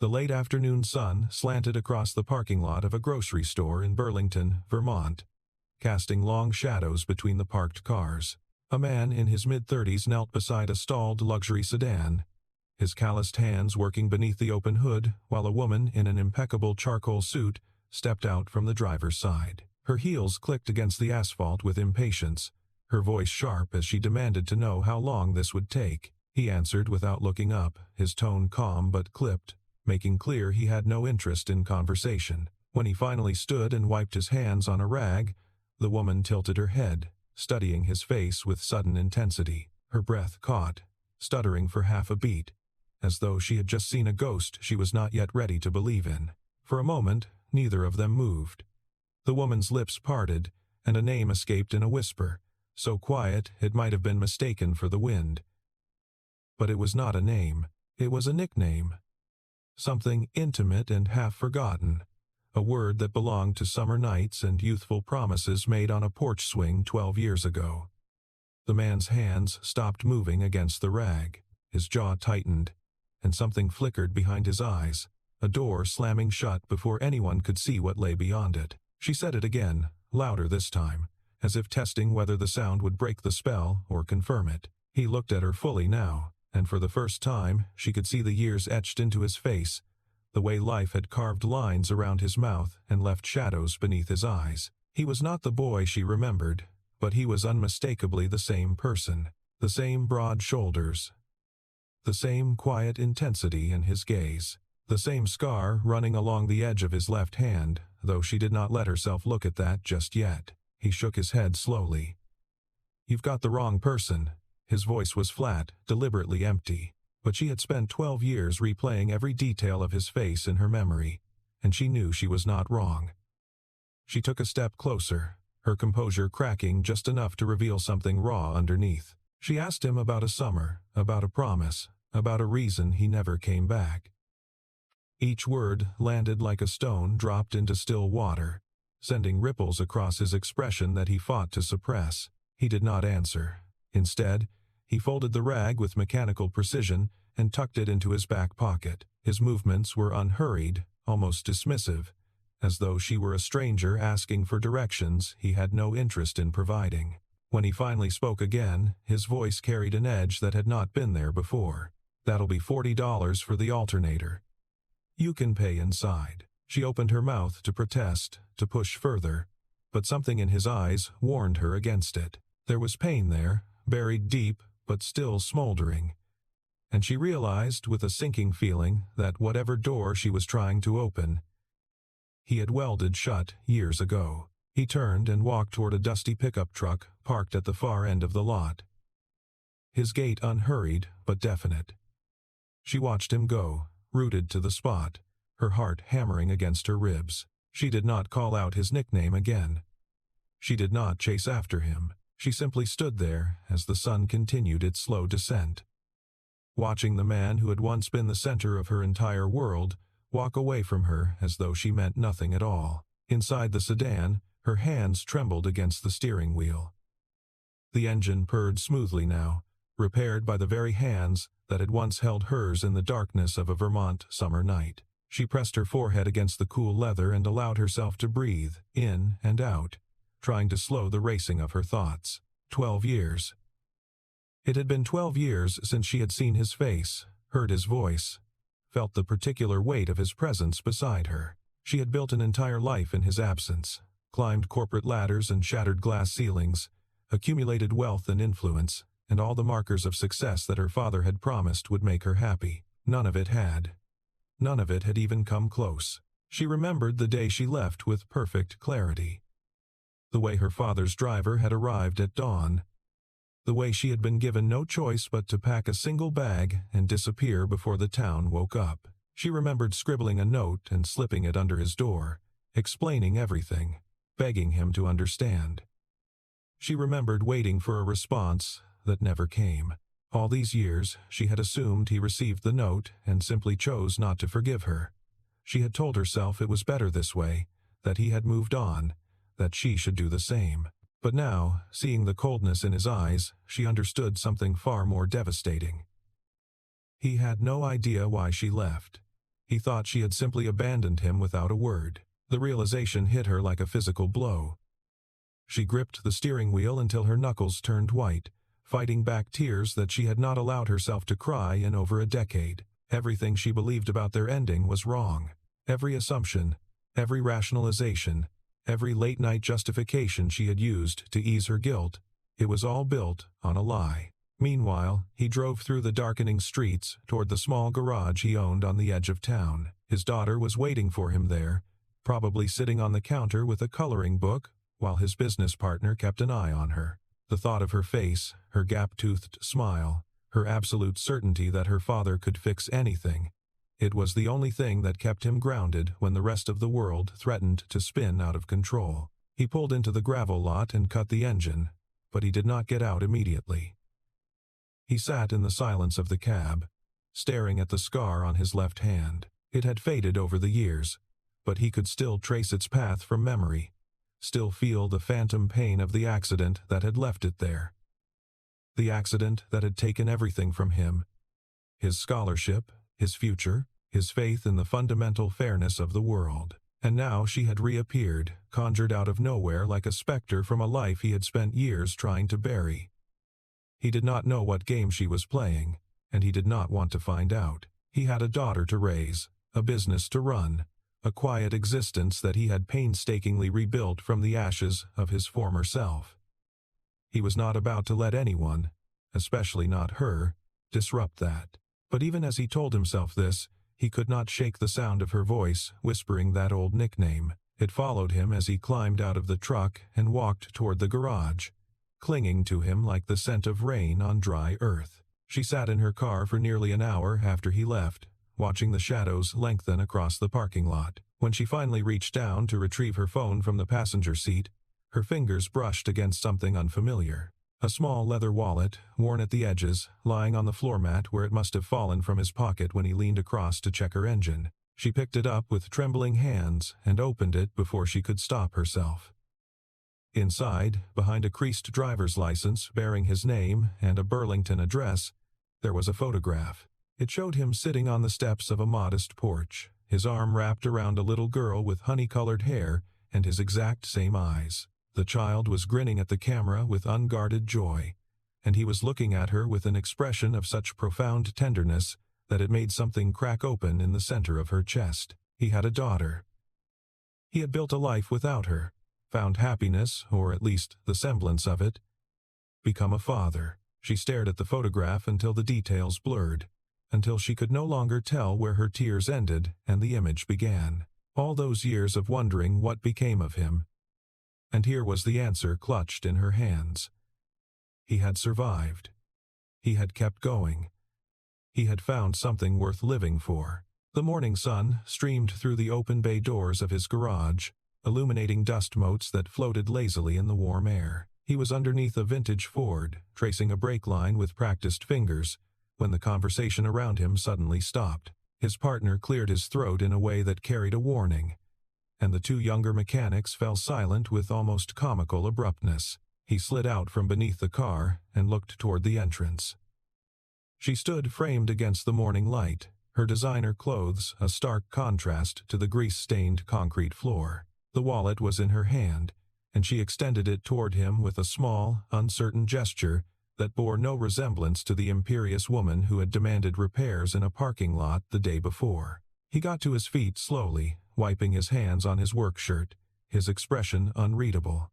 The late afternoon sun slanted across the parking lot of a grocery store in Burlington, Vermont, casting long shadows between the parked cars. A man in his mid-30s knelt beside a stalled luxury sedan, his calloused hands working beneath the open hood, while a woman in an impeccable charcoal suit stepped out from the driver's side. Her heels clicked against the asphalt with impatience, her voice sharp as she demanded to know how long this would take. He answered without looking up, his tone calm but clipped, making clear he had no interest in conversation. When he finally stood and wiped his hands on a rag, the woman tilted her head, studying his face with sudden intensity. Her breath caught, stuttering for half a beat, as though she had just seen a ghost she was not yet ready to believe in. For a moment, neither of them moved. The woman's lips parted, and a name escaped in a whisper, so quiet it might have been mistaken for the wind. But it was not a name, it was a nickname. Something intimate and half-forgotten, a word that belonged to summer nights and youthful promises made on a porch swing 12 years ago. The man's hands stopped moving against the rag, his jaw tightened, and something flickered behind his eyes, a door slamming shut before anyone could see what lay beyond it. She said it again, louder this time, as if testing whether the sound would break the spell or confirm it. He looked at her fully now, and for the first time she could see the years etched into his face, the way life had carved lines around his mouth and left shadows beneath his eyes. He was not the boy she remembered, but he was unmistakably the same person, the same broad shoulders, the same quiet intensity in his gaze, the same scar running along the edge of his left hand, though she did not let herself look at that just yet. He shook his head slowly. "You've got the wrong person." His voice was flat, deliberately empty, but she had spent 12 years replaying every detail of his face in her memory, and she knew she was not wrong. She took a step closer, her composure cracking just enough to reveal something raw underneath. She asked him about a summer, about a promise, about a reason he never came back. Each word landed like a stone dropped into still water, sending ripples across his expression that he fought to suppress. He did not answer. Instead, he folded the rag with mechanical precision and tucked it into his back pocket. His movements were unhurried, almost dismissive, as though she were a stranger asking for directions he had no interest in providing. When he finally spoke again, his voice carried an edge that had not been there before. "That'll be $40 for the alternator. You can pay inside." She opened her mouth to protest, to push further, but something in his eyes warned her against it. There was pain there, buried deep but still smoldering, and she realized with a sinking feeling that whatever door she was trying to open, he had welded shut years ago. He turned and walked toward a dusty pickup truck parked at the far end of the lot, his gait unhurried but definite. She watched him go, rooted to the spot, her heart hammering against her ribs. She did not call out his nickname again. She did not chase after him. She simply stood there as the sun continued its slow descent, watching the man who had once been the center of her entire world walk away from her as though she meant nothing at all. Inside the sedan, her hands trembled against the steering wheel. The engine purred smoothly now, repaired by the very hands that had once held hers in the darkness of a Vermont summer night. She pressed her forehead against the cool leather and allowed herself to breathe, in and out, trying to slow the racing of her thoughts. 12 years. It had been 12 years since she had seen his face, heard his voice, felt the particular weight of his presence beside her. She had built an entire life in his absence, climbed corporate ladders and shattered glass ceilings, accumulated wealth and influence, and all the markers of success that her father had promised would make her happy. None of it had. None of it had even come close. She remembered the day she left with perfect clarity. The way her father's driver had arrived at dawn. The way she had been given no choice but to pack a single bag and disappear before the town woke up. She remembered scribbling a note and slipping it under his door, explaining everything, begging him to understand. She remembered waiting for a response that never came. All these years, she had assumed he received the note and simply chose not to forgive her. She had told herself it was better this way, that he had moved on, that she should do the same. But now, seeing the coldness in his eyes, she understood something far more devastating. He had no idea why she left. He thought she had simply abandoned him without a word. The realization hit her like a physical blow. She gripped the steering wheel until her knuckles turned white, fighting back tears that she had not allowed herself to cry in over a decade. Everything she believed about their ending was wrong. Every assumption, every rationalization, every late-night justification she had used to ease her guilt, it was all built on a lie. Meanwhile, he drove through the darkening streets toward the small garage he owned on the edge of town. His daughter was waiting for him there, probably sitting on the counter with a coloring book, while his business partner kept an eye on her. The thought of her face, her gap-toothed smile, her absolute certainty that her father could fix anything, it was the only thing that kept him grounded when the rest of the world threatened to spin out of control. He pulled into the gravel lot and cut the engine, but he did not get out immediately. He sat in the silence of the cab, staring at the scar on his left hand. It had faded over the years, but he could still trace its path from memory, still feel the phantom pain of the accident that had left it there. The accident that had taken everything from him: his scholarship, his future, his faith in the fundamental fairness of the world. And now she had reappeared, conjured out of nowhere like a specter from a life he had spent years trying to bury. He did not know what game she was playing, and he did not want to find out. He had a daughter to raise, a business to run, a quiet existence that he had painstakingly rebuilt from the ashes of his former self. He was not about to let anyone, especially not her, disrupt that. But even as he told himself this, he could not shake the sound of her voice whispering that old nickname. It followed him as he climbed out of the truck and walked toward the garage, clinging to him like the scent of rain on dry earth. She sat in her car for nearly an hour after he left, watching the shadows lengthen across the parking lot. When she finally reached down to retrieve her phone from the passenger seat, her fingers brushed against something unfamiliar. A small leather wallet, worn at the edges, lying on the floor mat where it must have fallen from his pocket when he leaned across to check her engine. She picked it up with trembling hands and opened it before she could stop herself. Inside, behind a creased driver's license bearing his name and a Burlington address, there was a photograph. It showed him sitting on the steps of a modest porch, his arm wrapped around a little girl with honey-colored hair and his exact same eyes. The child was grinning at the camera with unguarded joy, and he was looking at her with an expression of such profound tenderness that it made something crack open in the center of her chest. He had a daughter. He had built a life without her, found happiness, or at least the semblance of it, become a father. She stared at the photograph until the details blurred, until she could no longer tell where her tears ended and the image began. All those years of wondering what became of him. And here was the answer clutched in her hands. He had survived. He had kept going. He had found something worth living for. The morning sun streamed through the open bay doors of his garage, illuminating dust motes that floated lazily in the warm air. He was underneath a vintage Ford, tracing a brake line with practiced fingers, when the conversation around him suddenly stopped. His partner cleared his throat in a way that carried a warning, and the two younger mechanics fell silent with almost comical abruptness. He slid out from beneath the car and looked toward the entrance. She stood framed against the morning light, her designer clothes a stark contrast to the grease-stained concrete floor. The wallet was in her hand, and she extended it toward him with a small, uncertain gesture that bore no resemblance to the imperious woman who had demanded repairs in a parking lot the day before. He got to his feet slowly, wiping his hands on his work shirt, his expression unreadable.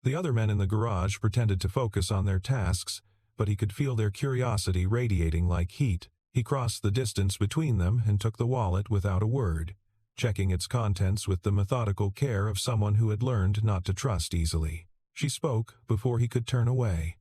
The other men in the garage pretended to focus on their tasks, but he could feel their curiosity radiating like heat. He crossed the distance between them and took the wallet without a word, checking its contents with the methodical care of someone who had learned not to trust easily. She spoke before he could turn away.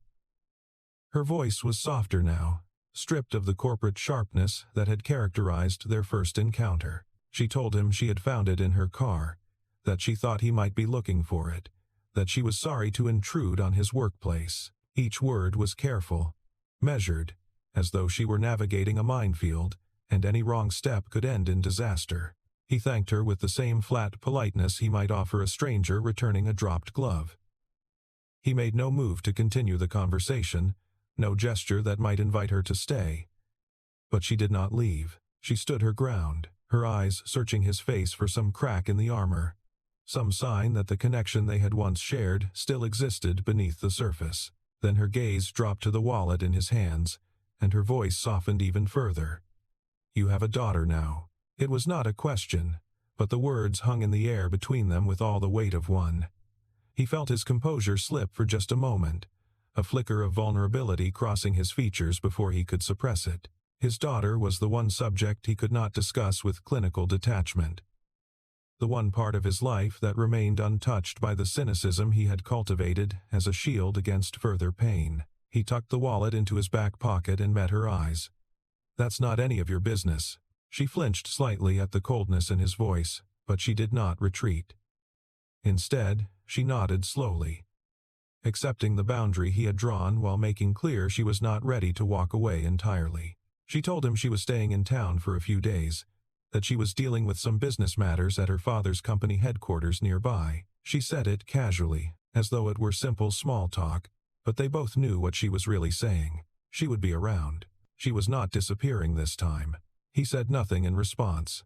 Her voice was softer now, stripped of the corporate sharpness that had characterized their first encounter. She told him she had found it in her car, that she thought he might be looking for it, that she was sorry to intrude on his workplace. Each word was careful, measured, as though she were navigating a minefield, and any wrong step could end in disaster. He thanked her with the same flat politeness he might offer a stranger returning a dropped glove. He made no move to continue the conversation, no gesture that might invite her to stay. But she did not leave. She stood her ground, her eyes searching his face for some crack in the armor, some sign that the connection they had once shared still existed beneath the surface. Then her gaze dropped to the wallet in his hands, and her voice softened even further. "You have a daughter now." It was not a question, but the words hung in the air between them with all the weight of one. He felt his composure slip for just a moment, a flicker of vulnerability crossing his features before he could suppress it. His daughter was the one subject he could not discuss with clinical detachment. The one part of his life that remained untouched by the cynicism he had cultivated as a shield against further pain. He tucked the wallet into his back pocket and met her eyes. "That's not any of your business." She flinched slightly at the coldness in his voice, but she did not retreat. Instead, she nodded slowly, accepting the boundary he had drawn while making clear she was not ready to walk away entirely. She told him she was staying in town for a few days, that she was dealing with some business matters at her father's company headquarters nearby. She said it casually, as though it were simple small talk, but they both knew what she was really saying. She would be around. She was not disappearing this time. He said nothing in response.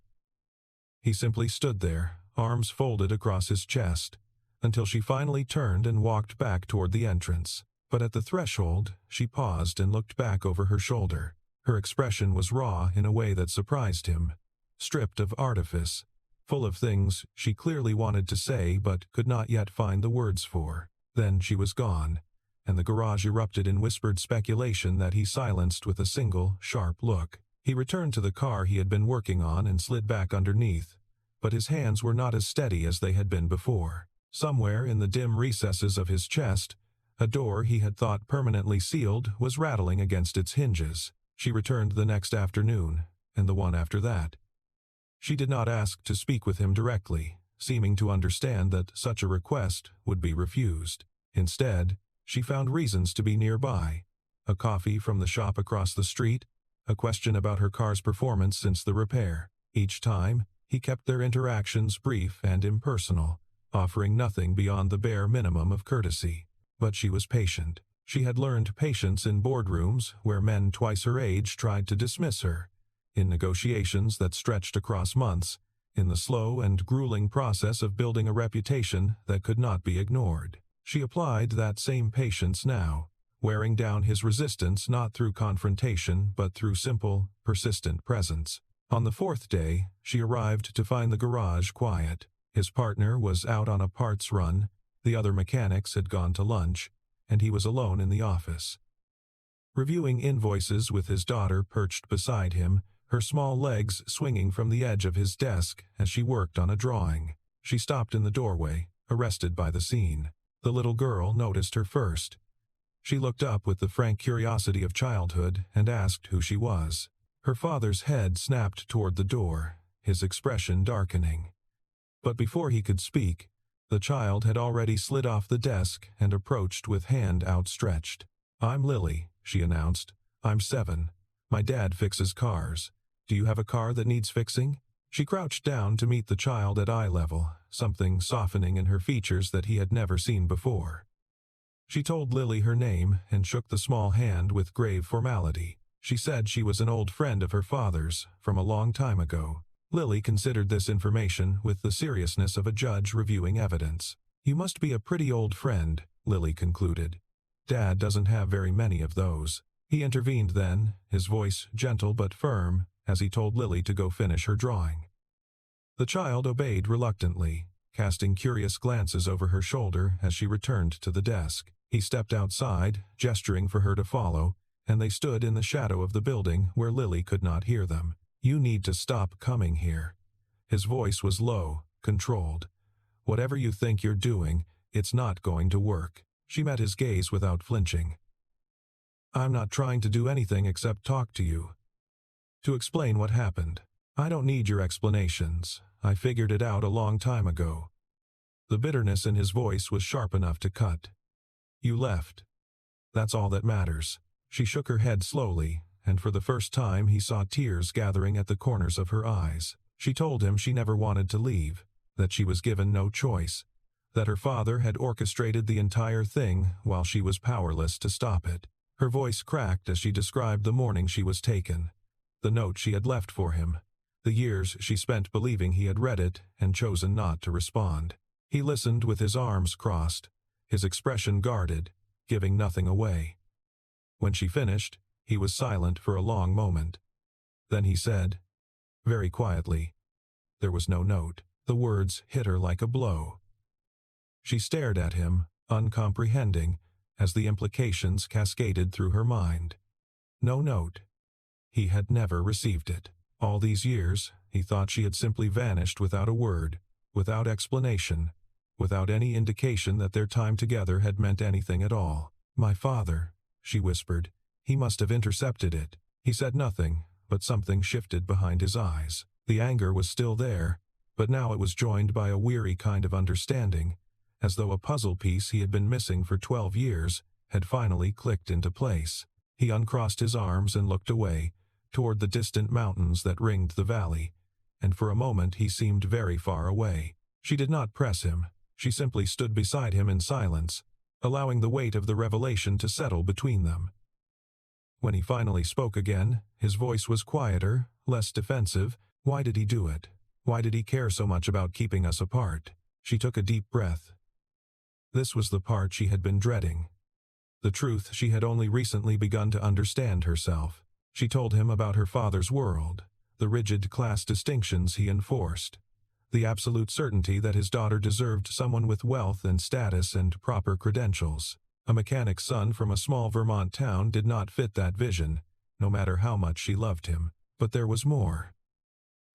He simply stood there, arms folded across his chest, until she finally turned and walked back toward the entrance. But at the threshold, she paused and looked back over her shoulder. Her expression was raw in a way that surprised him, stripped of artifice, full of things she clearly wanted to say but could not yet find the words for. Then she was gone, and the garage erupted in whispered speculation that he silenced with a single, sharp look. He returned to the car he had been working on and slid back underneath, but his hands were not as steady as they had been before. Somewhere in the dim recesses of his chest, a door he had thought permanently sealed was rattling against its hinges. She returned the next afternoon, and the one after that. She did not ask to speak with him directly, seeming to understand that such a request would be refused. Instead, she found reasons to be nearby: a coffee from the shop across the street, a question about her car's performance since the repair. Each time, he kept their interactions brief and impersonal, offering nothing beyond the bare minimum of courtesy. But she was patient. She had learned patience in boardrooms where men twice her age tried to dismiss her, in negotiations that stretched across months, in the slow and grueling process of building a reputation that could not be ignored. She applied that same patience now, wearing down his resistance not through confrontation but through simple, persistent presence. On the fourth day, she arrived to find the garage quiet. His partner was out on a parts run, the other mechanics had gone to lunch, and he was alone in the office. Reviewing invoices with his daughter perched beside him, her small legs swinging from the edge of his desk as she worked on a drawing. She stopped in the doorway, arrested by the scene. The little girl noticed her first. She looked up with the frank curiosity of childhood and asked who she was. Her father's head snapped toward the door, his expression darkening. But before he could speak, the child had already slid off the desk and approached with hand outstretched. "I'm Lily," she announced. "I'm 7. My dad fixes cars. Do you have a car that needs fixing?" She crouched down to meet the child at eye level, something softening in her features that he had never seen before. She told Lily her name and shook the small hand with grave formality. She said she was an old friend of her father's, from a long time ago. Lily considered this information with the seriousness of a judge reviewing evidence. "You must be a pretty old friend," Lily concluded. "Dad doesn't have very many of those." He intervened then, his voice gentle but firm, as he told Lily to go finish her drawing. The child obeyed reluctantly, casting curious glances over her shoulder as she returned to the desk. He stepped outside, gesturing for her to follow, and they stood in the shadow of the building where Lily could not hear them. "You need to stop coming here." His voice was low, controlled. "Whatever you think you're doing, it's not going to work." She met his gaze without flinching. "I'm not trying to do anything except talk to you. To explain what happened. I don't need your explanations. I figured it out a long time ago." The bitterness in his voice was sharp enough to cut. "You left. That's all that matters." She shook her head slowly, and for the first time he saw tears gathering at the corners of her eyes. She told him she never wanted to leave, that she was given no choice, that her father had orchestrated the entire thing while she was powerless to stop it. Her voice cracked as she described the morning she was taken, the note she had left for him, The years she spent believing he had read it and chosen not to respond. He listened with his arms crossed, his expression guarded, giving nothing away. When she finished, he was silent for a long moment. Then he said, very quietly. There was no note. The words hit her like a blow. She stared at him, uncomprehending, as the implications cascaded through her mind. No note. He had never received it. All these years, he thought she had simply vanished without a word, without explanation, without any indication that their time together had meant anything at all. My father, she whispered. He must have intercepted it. He said nothing, but something shifted behind his eyes. The anger was still there, but now it was joined by a weary kind of understanding, as though a puzzle piece he had been missing for 12 years had finally clicked into place. He uncrossed his arms and looked away, toward the distant mountains that ringed the valley, and for a moment he seemed very far away. She did not press him. She simply stood beside him in silence, allowing the weight of the revelation to settle between them. When he finally spoke again, his voice was quieter, less defensive. Why did he do it? Why did he care so much about keeping us apart? She took a deep breath. This was the part she had been dreading. The truth she had only recently begun to understand herself. She told him about her father's world, the rigid class distinctions he enforced, the absolute certainty that his daughter deserved someone with wealth and status and proper credentials. A mechanic's son from a small Vermont town did not fit that vision, no matter how much she loved him. But there was more.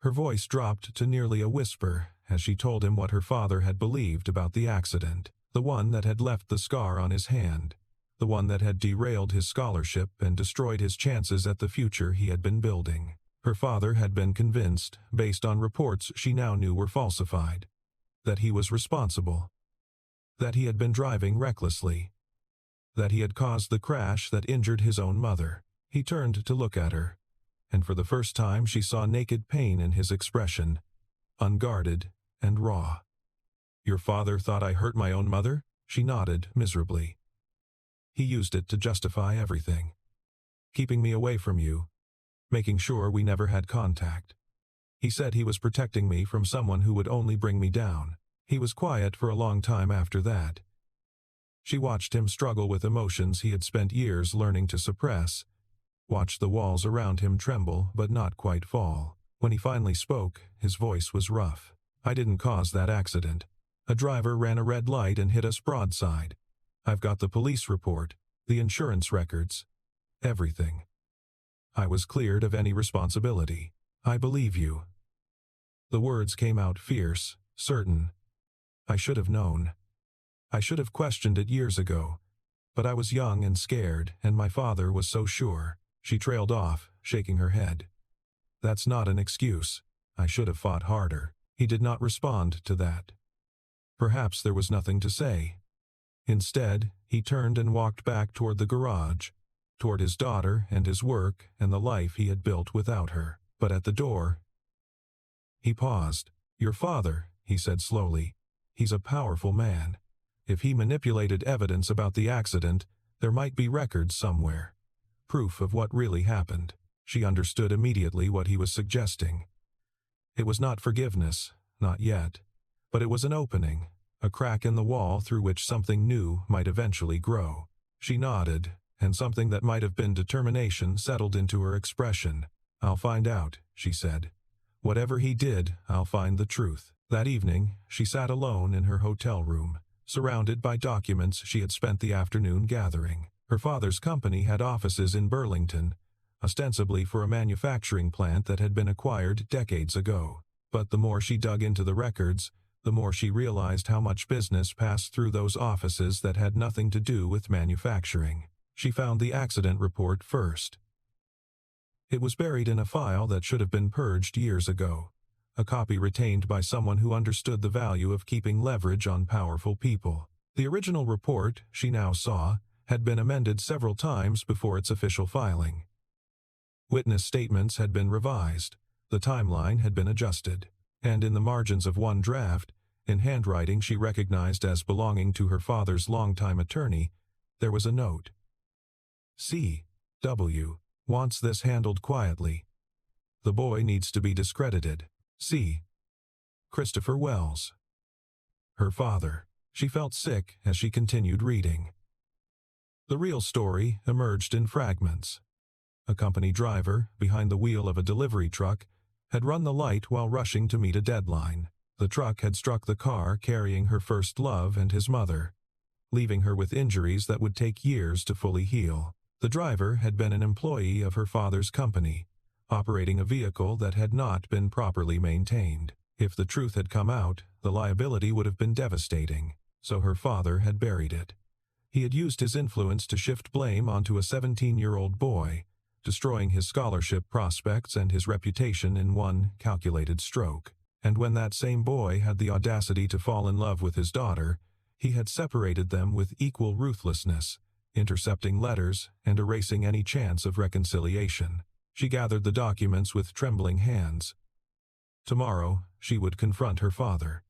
Her voice dropped to nearly a whisper as she told him what her father had believed about the accident, the one that had left the scar on his hand, the one that had derailed his scholarship and destroyed his chances at the future he had been building. Her father had been convinced, based on reports she now knew were falsified, that he was responsible, that he had been driving recklessly, that he had caused the crash that injured his own mother. He turned to look at her, and for the first time she saw naked pain in his expression, unguarded and raw. Your father thought I hurt my own mother? She nodded miserably. He used it to justify everything. Keeping me away from you, making sure we never had contact. He said he was protecting me from someone who would only bring me down. He was quiet for a long time after that. She watched him struggle with emotions he had spent years learning to suppress, watched the walls around him tremble but not quite fall. When he finally spoke, his voice was rough. I didn't cause that accident. A driver ran a red light and hit us broadside. I've got the police report, the insurance records, everything. I was cleared of any responsibility. I believe you. The words came out fierce, certain. I should have known. I should have questioned it years ago. But I was young and scared, and my father was so sure. She trailed off, shaking her head. That's not an excuse. I should have fought harder. He did not respond to that. Perhaps there was nothing to say. Instead, he turned and walked back toward the garage, toward his daughter and his work and the life he had built without her. But at the door, he paused. Your father, he said slowly. He's a powerful man. If he manipulated evidence about the accident, there might be records somewhere. Proof of what really happened. She understood immediately what he was suggesting. It was not forgiveness, not yet. But it was an opening, a crack in the wall through which something new might eventually grow. She nodded, and something that might have been determination settled into her expression. I'll find out, she said. Whatever he did, I'll find the truth. That evening, she sat alone in her hotel room, surrounded by documents she had spent the afternoon gathering. Her father's company had offices in Burlington, ostensibly for a manufacturing plant that had been acquired decades ago. But the more she dug into the records, the more she realized how much business passed through those offices that had nothing to do with manufacturing. She found the accident report first. It was buried in a file that should have been purged years ago, a copy retained by someone who understood the value of keeping leverage on powerful people. The original report, she now saw, had been amended several times before its official filing. Witness statements had been revised, the timeline had been adjusted, and in the margins of one draft, in handwriting she recognized as belonging to her father's longtime attorney, there was a note. C. W. wants this handled quietly. The boy needs to be discredited. C. Christopher Wells. Her father. She felt sick as she continued reading. The real story emerged in fragments. A company driver, behind the wheel of a delivery truck, had run the light while rushing to meet a deadline. The truck had struck the car carrying her first love and his mother, leaving her with injuries that would take years to fully heal. The driver had been an employee of her father's company, operating a vehicle that had not been properly maintained. If the truth had come out, the liability would have been devastating, so her father had buried it. He had used his influence to shift blame onto a 17-year-old boy, destroying his scholarship prospects and his reputation in one calculated stroke. And when that same boy had the audacity to fall in love with his daughter, he had separated them with equal ruthlessness, intercepting letters and erasing any chance of reconciliation. She gathered the documents with trembling hands. Tomorrow, she would confront her father.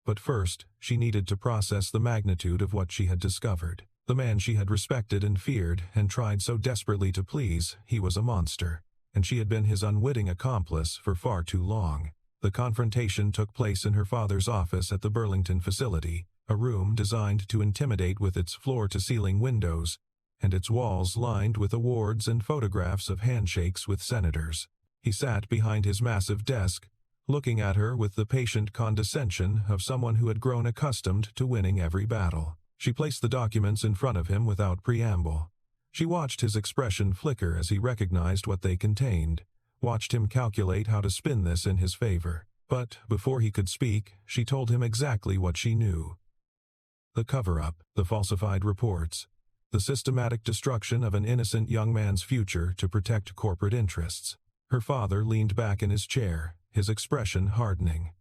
But first, she needed to process the magnitude of what she had discovered. The man she had respected and feared and tried so desperately to please, he was a monster, and she had been his unwitting accomplice for far too long. The confrontation took place in her father's office at the Burlington facility, a room designed to intimidate with its floor-to-ceiling windows, and its walls lined with awards and photographs of handshakes with senators. He sat behind his massive desk, looking at her with the patient condescension of someone who had grown accustomed to winning every battle. She placed the documents in front of him without preamble. She watched his expression flicker as he recognized what they contained, watched him calculate how to spin this in his favor. But before he could speak, she told him exactly what she knew. The cover-up, the falsified reports, the systematic destruction of an innocent young man's future to protect corporate interests. Her father leaned back in his chair, his expression hardening.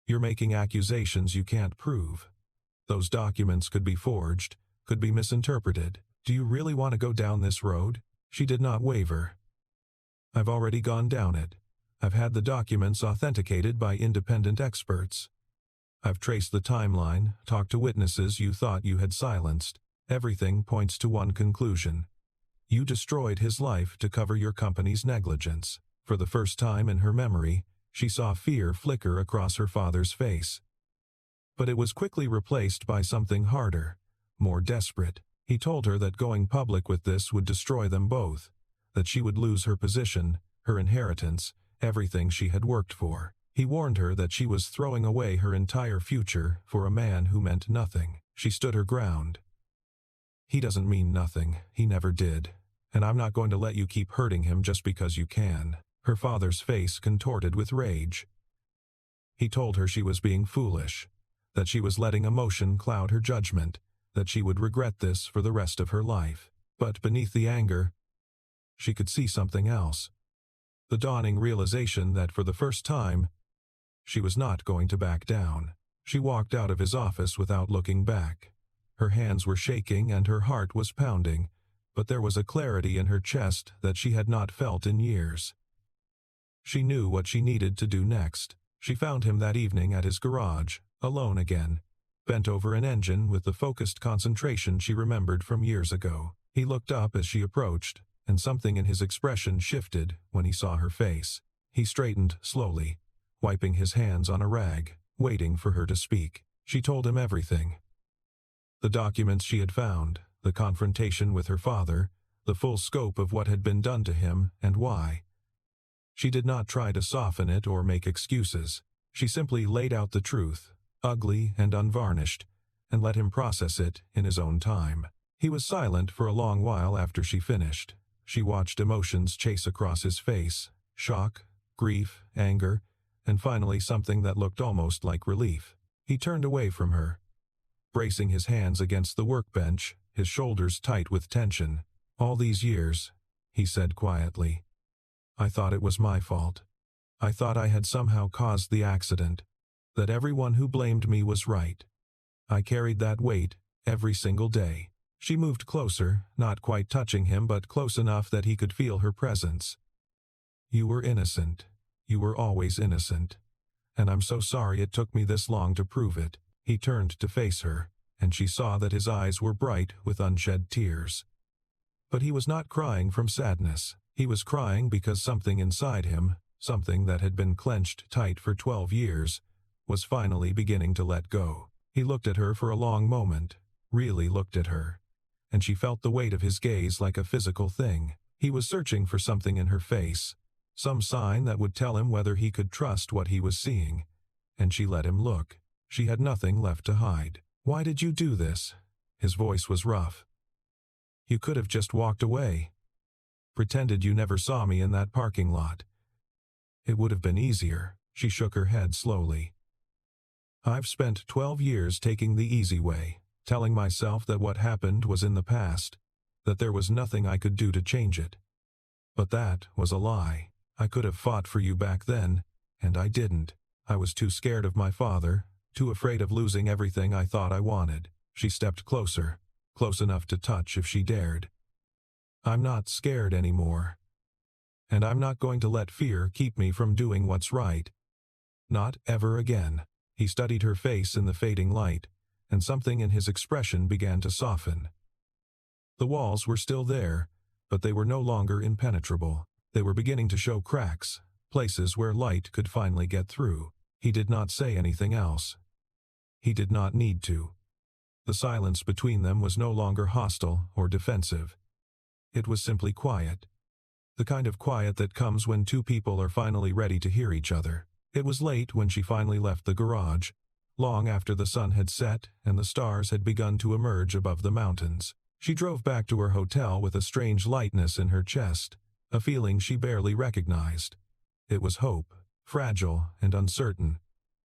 "You're making accusations you can't prove. Those documents could be forged, could be misinterpreted. Do you really want to go down this road?" She did not waver. "I've already gone down it. I've had the documents authenticated by independent experts. I've traced the timeline, talked to witnesses you thought you had silenced. Everything points to one conclusion. You destroyed his life to cover your company's negligence." For the first time in her memory, she saw fear flicker across her father's face. But it was quickly replaced by something harder, more desperate. He told her that going public with this would destroy them both, that she would lose her position, her inheritance, everything she had worked for. He warned her that she was throwing away her entire future for a man who meant nothing. She stood her ground. "He doesn't mean nothing, he never did, and I'm not going to let you keep hurting him just because you can." Her father's face contorted with rage. He told her she was being foolish, that she was letting emotion cloud her judgment, that she would regret this for the rest of her life. But beneath the anger, she could see something else. The dawning realization that for the first time, she was not going to back down. She walked out of his office without looking back. Her hands were shaking and her heart was pounding, but there was a clarity in her chest that she had not felt in years. She knew what she needed to do next. She found him that evening at his garage, alone again, bent over an engine with the focused concentration she remembered from years ago. He looked up as she approached, and something in his expression shifted when he saw her face. He straightened slowly, wiping his hands on a rag, waiting for her to speak. She told him everything. The documents she had found, the confrontation with her father, the full scope of what had been done to him and why. She did not try to soften it or make excuses. She simply laid out the truth, ugly and unvarnished, and let him process it in his own time. He was silent for a long while after she finished. She watched emotions chase across his face, shock, grief, anger, and finally something that looked almost like relief. He turned away from her, bracing his hands against the workbench, his shoulders tight with tension. "All these years," he said quietly, "I thought it was my fault. I thought I had somehow caused the accident, that everyone who blamed me was right. I carried that weight every single day." She moved closer, not quite touching him but close enough that he could feel her presence. "You were innocent. You were always innocent. And I'm so sorry it took me this long to prove it." He turned to face her, and she saw that his eyes were bright with unshed tears. But he was not crying from sadness. He was crying because something inside him, something that had been clenched tight for 12 years, was finally beginning to let go. He looked at her for a long moment, really looked at her, and she felt the weight of his gaze like a physical thing. He was searching for something in her face, some sign that would tell him whether he could trust what he was seeing, and she let him look. She had nothing left to hide. "Why did you do this?" His voice was rough. "You could have just walked away. Pretended you never saw me in that parking lot. It would have been easier." She shook her head slowly. "I've spent 12 years taking the easy way, telling myself that what happened was in the past, that there was nothing I could do to change it. But that was a lie. I could have fought for you back then, and I didn't. I was too scared of my father, too afraid of losing everything I thought I wanted." She stepped closer, close enough to touch if she dared. "I'm not scared anymore. And I'm not going to let fear keep me from doing what's right. Not ever again." He studied her face in the fading light, and something in his expression began to soften. The walls were still there, but they were no longer impenetrable. They were beginning to show cracks, places where light could finally get through. He did not say anything else. He did not need to. The silence between them was no longer hostile or defensive. It was simply quiet. The kind of quiet that comes when two people are finally ready to hear each other. It was late when she finally left the garage, long after the sun had set and the stars had begun to emerge above the mountains. She drove back to her hotel with a strange lightness in her chest, a feeling she barely recognized. It was hope, fragile and uncertain,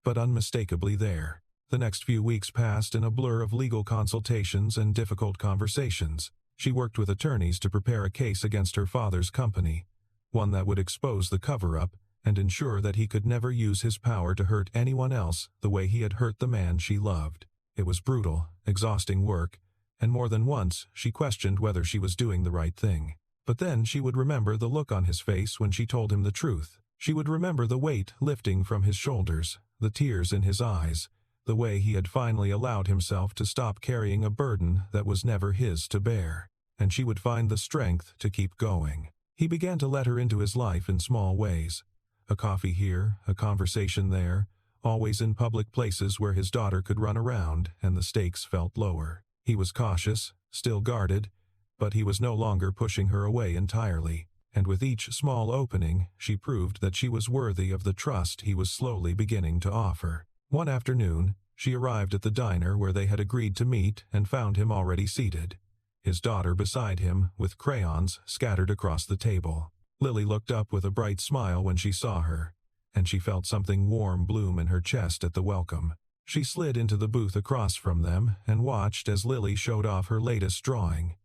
but unmistakably there. The next few weeks passed in a blur of legal consultations and difficult conversations. She worked with attorneys to prepare a case against her father's company, one that would expose the cover-up and ensure that he could never use his power to hurt anyone else the way he had hurt the man she loved. It was brutal, exhausting work, and more than once she questioned whether she was doing the right thing. But then she would remember the look on his face when she told him the truth. She would remember the weight lifting from his shoulders, the tears in his eyes, the way he had finally allowed himself to stop carrying a burden that was never his to bear. And she would find the strength to keep going. He began to let her into his life in small ways. A coffee here, a conversation there, always in public places where his daughter could run around and the stakes felt lower. He was cautious, still guarded, but he was no longer pushing her away entirely. And with each small opening, she proved that she was worthy of the trust he was slowly beginning to offer. One afternoon, she arrived at the diner where they had agreed to meet and found him already seated, his daughter beside him, with crayons scattered across the table. Lily looked up with a bright smile when she saw her, and she felt something warm bloom in her chest at the welcome. She slid into the booth across from them and watched as Lily showed off her latest drawing,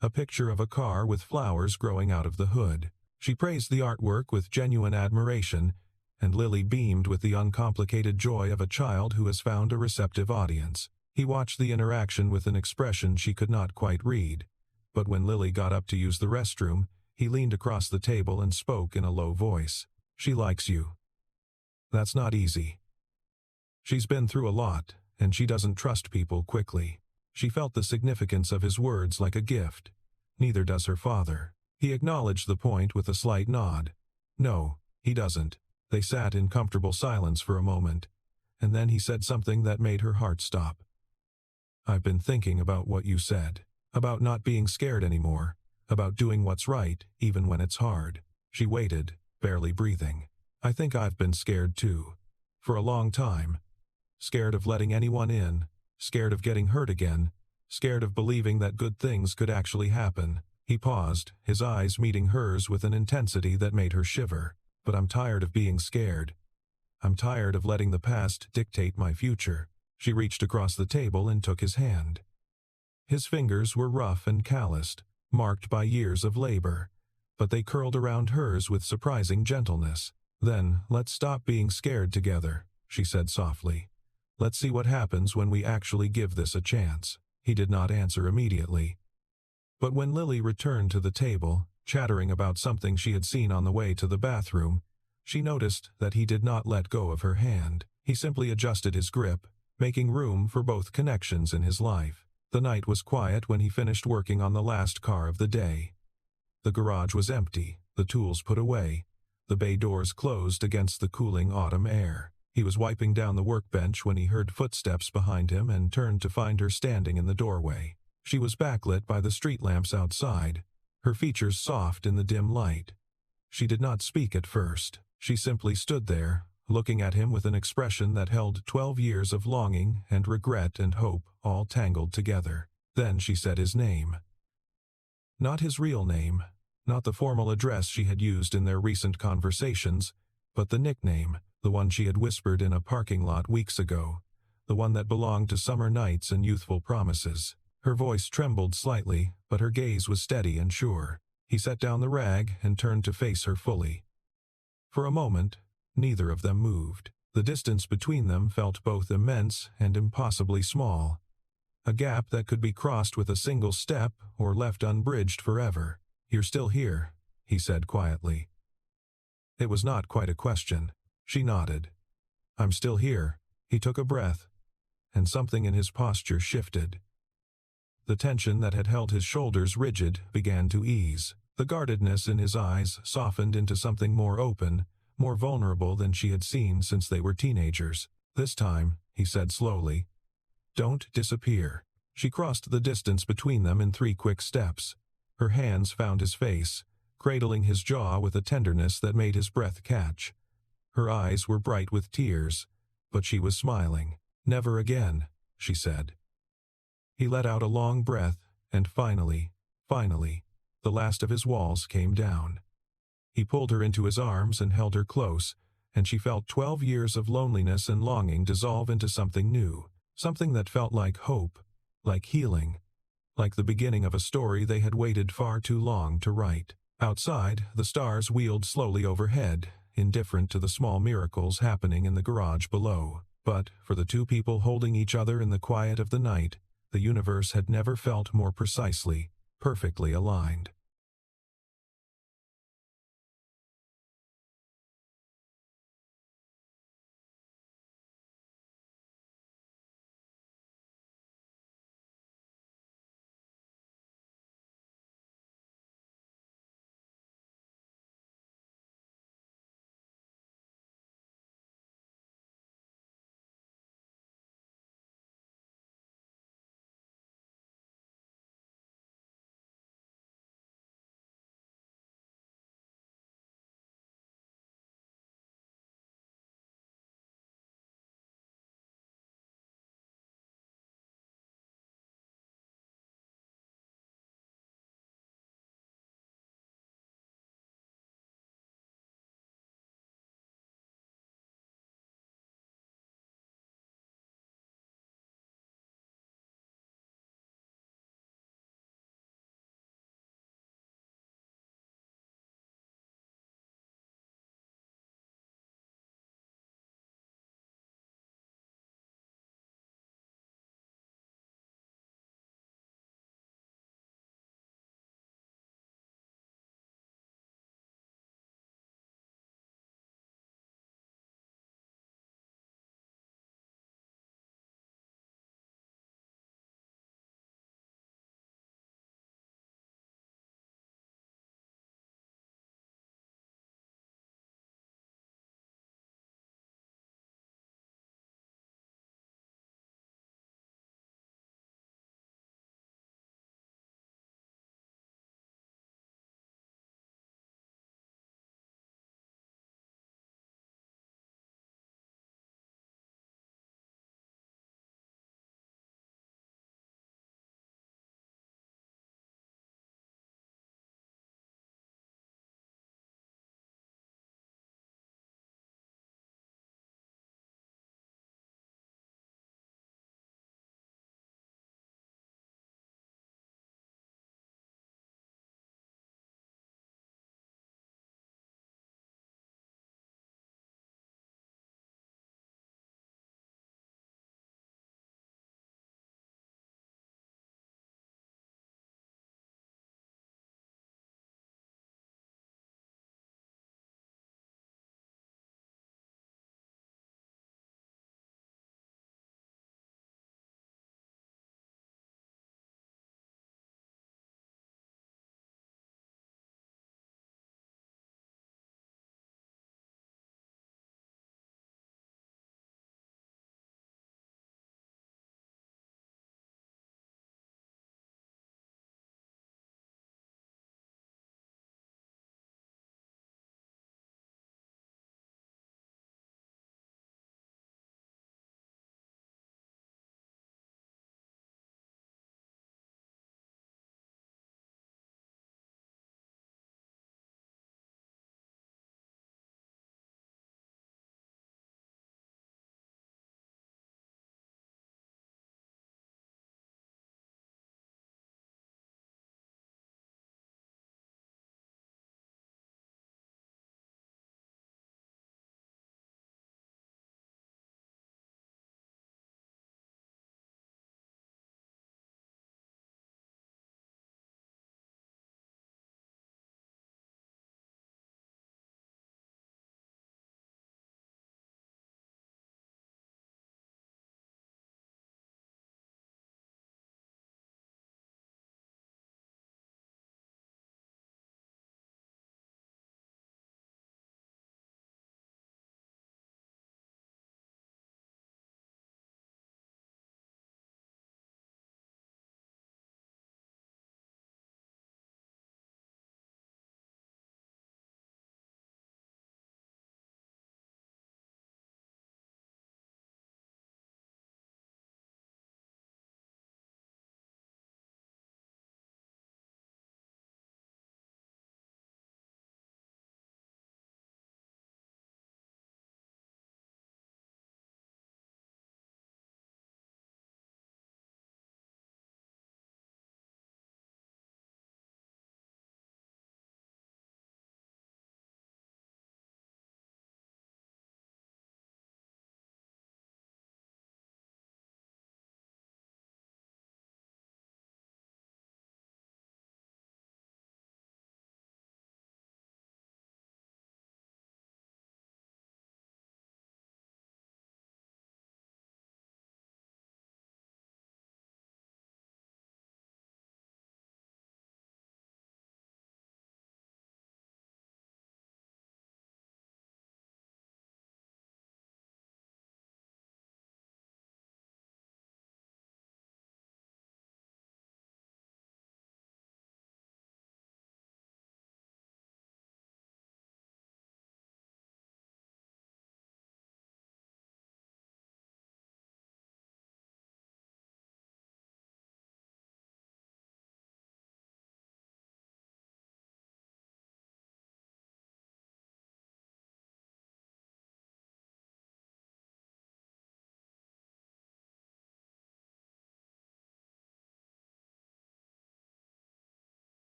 a picture of a car with flowers growing out of the hood. She praised the artwork with genuine admiration, and Lily beamed with the uncomplicated joy of a child who has found a receptive audience. He watched the interaction with an expression she could not quite read, but when Lily got up to use the restroom, he leaned across the table and spoke in a low voice. "She likes you. That's not easy. She's been through a lot, and she doesn't trust people quickly." She felt the significance of his words like a gift. Neither does her father. He acknowledged the point with a slight nod. "No, he doesn't." They sat in comfortable silence for a moment, and then he said something that made her heart stop. "I've been thinking about what you said, about not being scared anymore, about doing what's right even when it's hard." She waited, barely breathing. "I think I've been scared too. For a long time. Scared of letting anyone in, scared of getting hurt again, scared of believing that good things could actually happen." He paused, his eyes meeting hers with an intensity that made her shiver. "But I'm tired of being scared. I'm tired of letting the past dictate my future." She reached across the table and took his hand. His fingers were rough and calloused, marked by years of labor, but they curled around hers with surprising gentleness. "Then, let's stop being scared together," she said softly. "Let's see what happens when we actually give this a chance." He did not answer immediately. But when Lily returned to the table, chattering about something she had seen on the way to the bathroom, she noticed that he did not let go of her hand. He simply adjusted his grip, making room for both connections in his life. The night was quiet when he finished working on the last car of the day. The garage was empty, the tools put away, the bay doors closed against the cooling autumn air. He was wiping down the workbench when he heard footsteps behind him and turned to find her standing in the doorway. She was backlit by the street lamps outside, her features soft in the dim light. She did not speak at first. She simply stood there, looking at him with an expression that held 12 years of longing and regret and hope all tangled together. Then she said his name. Not his real name, not the formal address she had used in their recent conversations, but the nickname, the one she had whispered in a parking lot weeks ago, the one that belonged to summer nights and youthful promises. Her voice trembled slightly, but her gaze was steady and sure. He set down the rag and turned to face her fully. For a moment, neither of them moved. The distance between them felt both immense and impossibly small, a gap that could be crossed with a single step or left unbridged forever. "You're still here," he said quietly. It was not quite a question. She nodded. "I'm still here." He took a breath, and something in his posture shifted. The tension that had held his shoulders rigid began to ease. The guardedness in his eyes softened into something more open, more vulnerable than she had seen since they were teenagers. "This time," he said slowly, "don't disappear." She crossed the distance between them in 3 quick steps. Her hands found his face, cradling his jaw with a tenderness that made his breath catch. Her eyes were bright with tears, but she was smiling. "Never again," she said. He let out a long breath, and finally, the last of his walls came down. He pulled her into his arms and held her close, and she felt 12 years of loneliness and longing dissolve into something new, something that felt like hope, like healing, like the beginning of a story they had waited far too long to write. Outside, the stars wheeled slowly overhead, indifferent to the small miracles happening in the garage below. But, for the two people holding each other in the quiet of the night, the universe had never felt more precisely, perfectly aligned.